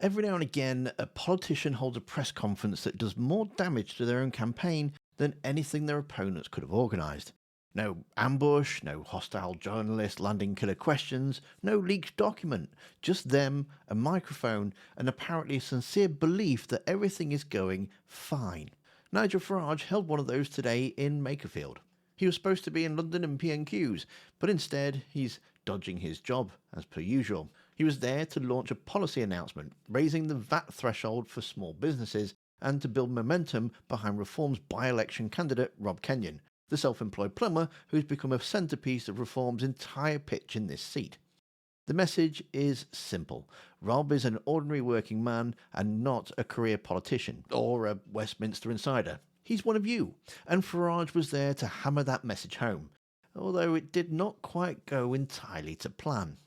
Every now and again, a politician holds a press conference that does more damage to their own campaign than anything their opponents could have organised. No ambush, no hostile journalist landing killer questions, no leaked document, just them, a microphone, and apparently a sincere belief that everything is going fine. Nigel Farage held one of those today in Makerfield. He was supposed to be in London and PNQs, but instead he's dodging his job, as per usual. He was there to launch a policy announcement, raising the VAT threshold for small businesses and to build momentum behind Reform's by-election candidate Rob Kenyon, the self-employed plumber who's become a centrepiece of Reform's entire pitch in this seat. The message is simple. Rob is an ordinary working man and not a career politician or a Westminster insider. He's one of you, and Farage was there to hammer that message home, although it did not quite go entirely to plan.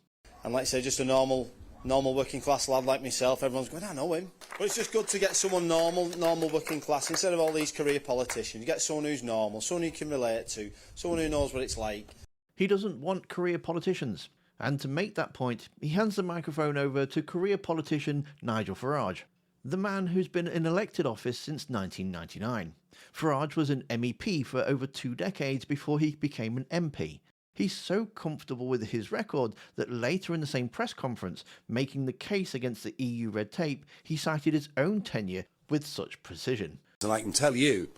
And like I say, just a normal working class lad like myself, everyone's going, I know him. But it's just good to get someone normal working class, instead of all these career politicians. Get someone who's normal, someone you can relate to, someone who knows what it's like. He doesn't want career politicians. And to make that point, he hands the microphone over to career politician Nigel Farage, the man who's been in elected office since 1999. Farage was an MEP for over 2 decades before he became an MP. He's so comfortable with his record that later in the same press conference, making the case against the EU red tape, he cited his own tenure with such precision. And I can tell you,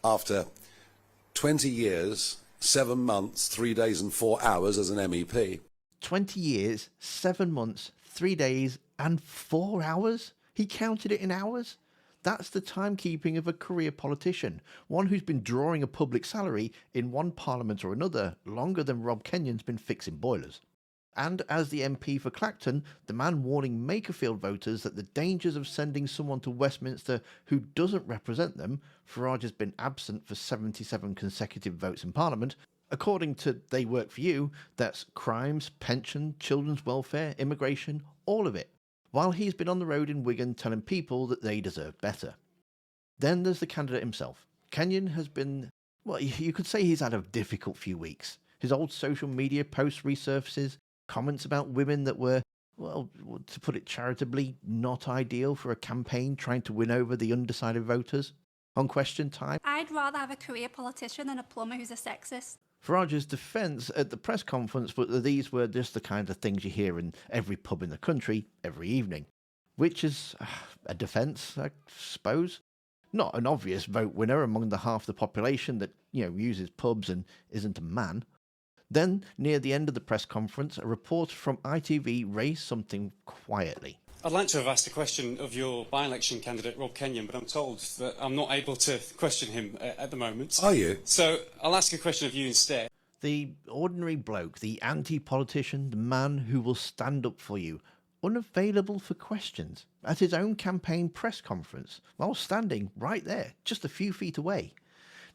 after 20 years, 7 months, 3 days and 4 hours as an MEP. 20 years, 7 months, 3 days and 4 hours? He counted it in hours? That's the timekeeping of a career politician, one who's been drawing a public salary in one parliament or another longer than Rob Kenyon's been fixing boilers. And as the MP for Clacton, the man warning Makerfield voters that the dangers of sending someone to Westminster who doesn't represent them, Farage has been absent for 77 consecutive votes in Parliament. According to They Work For You, that's crimes, pension, children's welfare, immigration, all of it, while he's been on the road in Wigan telling people that they deserve better. Then there's the candidate himself. Kenyon has been, well, you could say he's had a difficult few weeks. His old social media post resurfaces, comments about women that were, well, to put it charitably, not ideal for a campaign trying to win over the undecided voters. On Question Time, I'd rather have a career politician than a plumber who's a sexist. Farage's defence at the press conference was that these were just the kind of things you hear in every pub in the country every evening, which is a defence, I suppose. Not an obvious vote winner among the half the population that, uses pubs and isn't a man. Then, near the end of the press conference, a reporter from ITV raised something quietly. I'd like to have asked a question of your by-election candidate, Rob Kenyon, but I'm told that I'm not able to question him at the moment. Are you? So I'll ask a question of you instead. The ordinary bloke, the anti-politician, the man who will stand up for you, unavailable for questions, at his own campaign press conference, while standing right there, just a few feet away.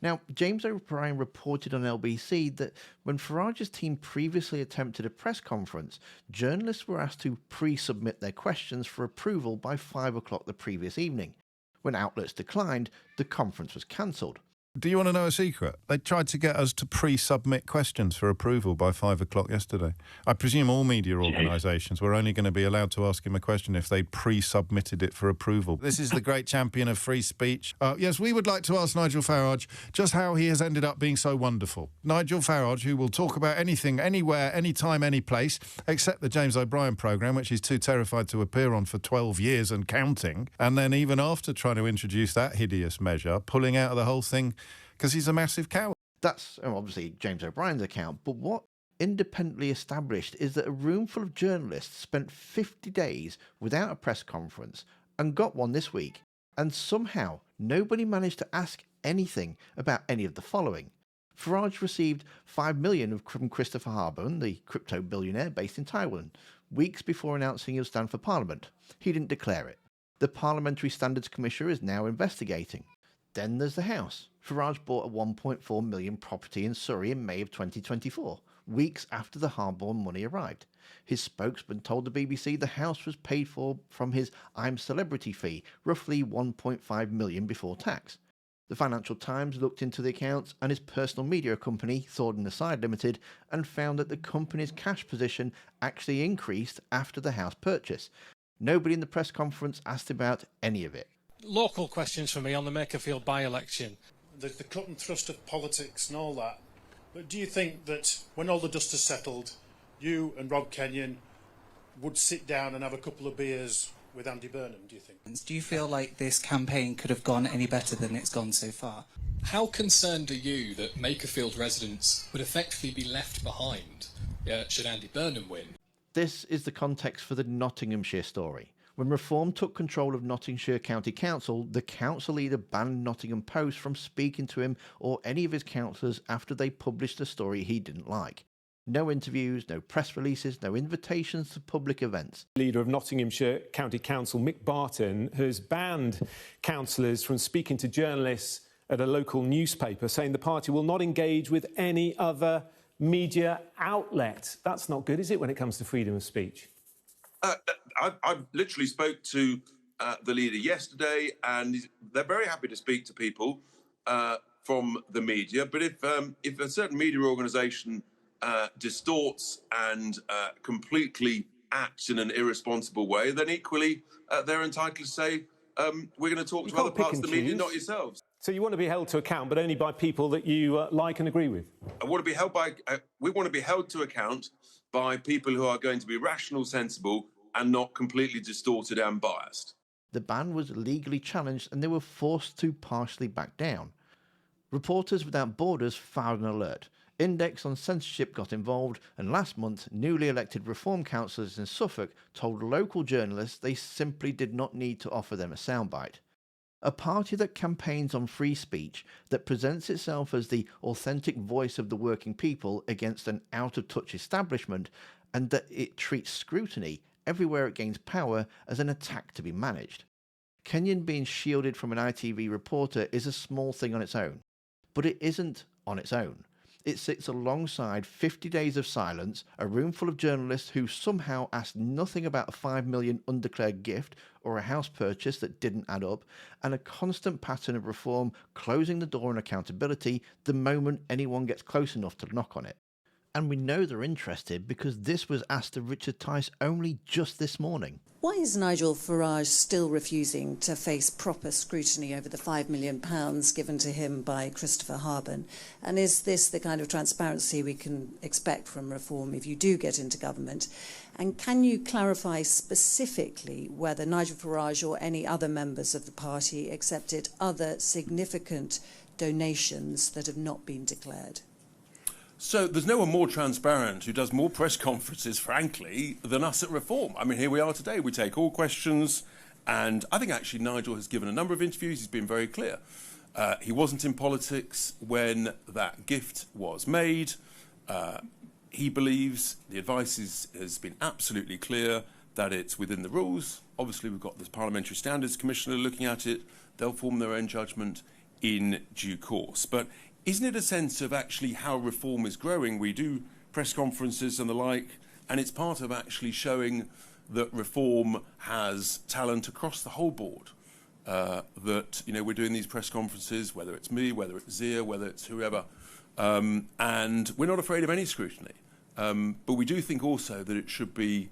Now, James O'Brien reported on LBC that when Farage's team previously attempted a press conference, journalists were asked to pre-submit their questions for approval by 5 o'clock the previous evening. When outlets declined, the conference was cancelled. Do you want to know a secret? They tried to get us to pre-submit questions for approval by 5 o'clock yesterday. I presume all media organisations were only going to be allowed to ask him a question if they'd pre-submitted it for approval. This is the great champion of free speech. Yes, we would like to ask Nigel Farage just how he has ended up being so wonderful. Nigel Farage, who will talk about anything, anywhere, anytime, any place, except the James O'Brien programme, which he's too terrified to appear on for 12 years and counting. And then even after trying to introduce that hideous measure, pulling out of the whole thing because he's a massive coward. That's obviously James O'Brien's account, but what independently established is that a room full of journalists spent 50 days without a press conference and got one this week, and somehow nobody managed to ask anything about any of the following. Farage received $5 million from Christopher Harbon, the crypto billionaire based in Taiwan, weeks before announcing he'll stand for Parliament. He didn't declare it. The Parliamentary Standards Commissioner is now investigating. Then there's the house. Farage bought a $1.4 million property in Surrey in May of 2024, weeks after the hard-won money arrived. His spokesman told the BBC the house was paid for from his I'm Celebrity fee, roughly $1.5 million before tax. The Financial Times looked into the accounts and his personal media company, Thornton Aside Limited, and found that the company's cash position actually increased after the house purchase. Nobody in the press conference asked about any of it. Local questions for me on the Makerfield by-election. The cut and thrust of politics and all that. But do you think that when all the dust has settled, you and Rob Kenyon would sit down and have a couple of beers with Andy Burnham, do you think? Do you feel like this campaign could have gone any better than it's gone so far? How concerned are you that Makerfield residents would effectively be left behind should Andy Burnham win? This is the context for the Nottinghamshire story. When Reform took control of Nottinghamshire County Council, the council leader banned Nottingham Post from speaking to him or any of his councillors after they published a story he didn't like. No interviews, no press releases, no invitations to public events. Leader of Nottinghamshire County Council, Mick Barton, has banned councillors from speaking to journalists at a local newspaper, saying the party will not engage with any other media outlet. That's not good, is it, when it comes to freedom of speech? I literally spoke to the leader yesterday, and they're very happy to speak to people from the media. But if a certain media organisation distorts and completely acts in an irresponsible way, then equally they're entitled to say, we're going to talk to other parts of the media, not yourselves. So you want to be held to account, but only by people that you like and agree with? We want to be held to account by people who are going to be rational, sensible, and not completely distorted and biased. The ban was legally challenged and they were forced to partially back down. Reporters Without Borders fired an alert. Index on Censorship got involved, and last month, newly elected Reform councillors in Suffolk told local journalists they simply did not need to offer them a soundbite. A party that campaigns on free speech, that presents itself as the authentic voice of the working people against an out-of-touch establishment, and that it treats scrutiny everywhere it gains power as an attack to be managed. Kenyon being shielded from an ITV reporter is a small thing on its own, but it isn't on its own. It sits alongside 50 days of silence, a room full of journalists who somehow asked nothing about a $5 million undeclared gift or a house purchase that didn't add up, and a constant pattern of Reform closing the door on accountability the moment anyone gets close enough to knock on it. And we know they're interested because this was asked of Richard Tice only just this morning. Why is Nigel Farage still refusing to face proper scrutiny over the £5 million given to him by Christopher Harben? And is this the kind of transparency we can expect from Reform if you do get into government? And can you clarify specifically whether Nigel Farage or any other members of the party accepted other significant donations that have not been declared? So there's no one more transparent who does more press conferences, frankly, than us at Reform. I mean, here we are today. We take all questions. And I think actually Nigel has given a number of interviews. He's been very clear. He wasn't in politics when that gift was made. He believes the advice has been absolutely clear that it's within the rules. Obviously, we've got the Parliamentary Standards Commissioner looking at it. They'll form their own judgment in due course. But isn't it a sense of actually how Reform is growing? We do press conferences and the like, and it's part of actually showing that Reform has talent across the whole board. That, you know, we're doing these press conferences, whether it's me, whether it's Zia, whether it's whoever, and we're not afraid of any scrutiny. But we do think also that it should be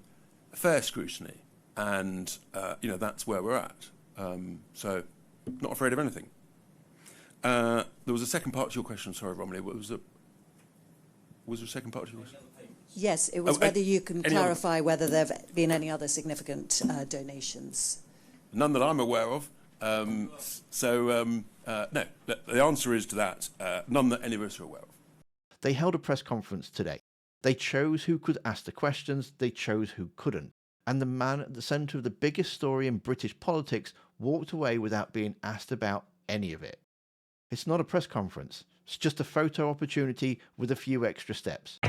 fair scrutiny, and you know, that's where we're at. So, not afraid of anything. There was a second part to your question. Sorry, Romney. Was there a second part to your question? Yes, it was whether you can clarify whether there have been any other significant donations. None that I'm aware of. No, the answer is to that, none that any of us are aware of. They held a press conference today. They chose who could ask the questions, they chose who couldn't. And the man at the centre of the biggest story in British politics walked away without being asked about any of it. It's not a press conference. It's just a photo opportunity with a few extra steps.